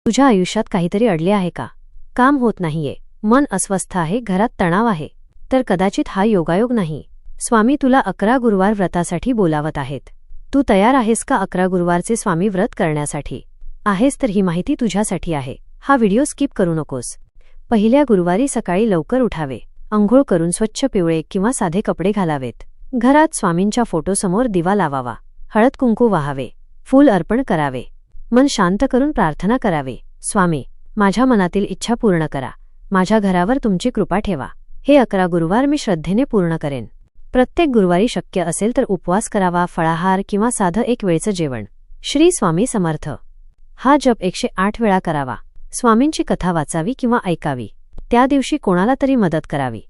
तुझ्या आयुष्यात काहीतरी अडले आहे का? काम होत नाहीये, मन अस्वस्थ आहे, घरात तणाव आहे, तर कदाचित हा योगायोग नाही. स्वामी तुला 11 गुरुवार व्रतासाठी बोलावत आहेत. तू तयार आहेस का 11 गुरुवारचे स्वामी व्रत करण्यासाठी? आहेस तर ही माहिती तुझ्यासाठी आहे. हा व्हिडिओ स्किप करू नकोस. पहिल्या गुरुवारी सकाळी लवकर उठावे, अंघोळ करून स्वच्छ पिवळे किंवा साधे कपडे घालावेत. घरात स्वामींच्या फोटोसमोर दिवा लावावा, हळद कुंकू वाहावे, फूल अर्पण करावे, मन शांत करून प्रार्थना करावे. स्वामी, माझ्या मनातील इच्छा पूर्ण करा, माझ्या घरावर तुमची कृपा ठेवा. हे 11 गुरुवार मी श्रद्धेने पूर्ण करेन. प्रत्येक गुरुवारी शक्य असेल तर उपवास करावा, फळाहार किंवा साधं एक वेळचं जेवण. श्री स्वामी समर्थ हा जप 108 वेळा करावा. स्वामींची कथा वाचावी किंवा ऐकावी. त्या दिवशी कोणाला तरी मदत करावी.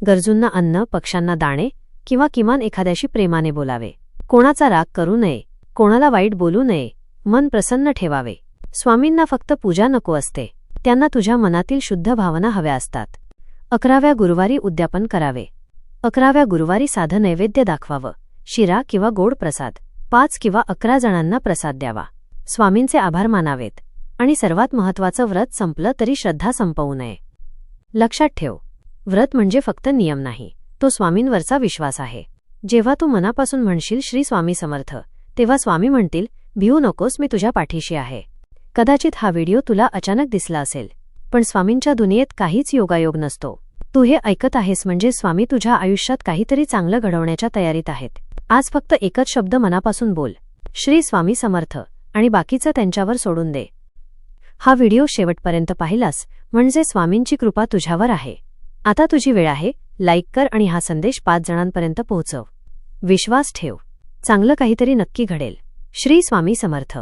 गरजूंना अन्न, पक्ष्यांना दाणे किंवा किमान एखाद्याशी प्रेमाने बोलावे. कोणाचा राग करू नये, कोणाला वाईट बोलू नये. मन प्रसन्न ठेवावे. स्वामींना फक्त पूजा नको असते, त्यांना तुझ्या मनातील शुद्ध भावना हव्या असतात. 11व्या गुरुवारी उद्यापन करावे. 11व्या गुरुवारी साधं नैवेद्य दाखवावं, शिरा किंवा गोड प्रसाद. 5 किंवा 11 जणांना प्रसाद द्यावा. स्वामींचे आभार मानावेत. आणि सर्वात महत्त्वाचं, व्रत संपलं तरी श्रद्धा संपवू नये. लक्षात ठेव, व्रत म्हणजे फक्त नियम नाही, तो स्वामींवरचा विश्वास आहे. जेव्हा तू मनापासून म्हणशील श्री स्वामी समर्थ, तेव्हा स्वामी म्हणतील, भिवू नकोस, मी तुझ्या पाठीशी आहे. कदाचित हा व्हिडिओ तुला अचानक दिसला असेल, पण स्वामींच्या दुनियेत काहीच योगायोग नसतो. तू हे ऐकत आहेस म्हणजे स्वामी तुझ्या आयुष्यात काहीतरी चांगलं घडवण्याच्या तयारीत आहेत. आज फक्त एकच शब्द मनापासून बोल, श्री स्वामी समर्थ, आणि बाकीचं त्यांच्यावर सोडून दे. हा व्हिडिओ शेवटपर्यंत पाहिलास म्हणजे स्वामींची कृपा तुझ्यावर आहे. आता तुझी वेळ आहे. लाईक कर आणि हा संदेश 5 जणांपर्यंत पोहोचव. विश्वास ठेव, चांगलं काहीतरी नक्की घडेल. श्री स्वामी समर्थ.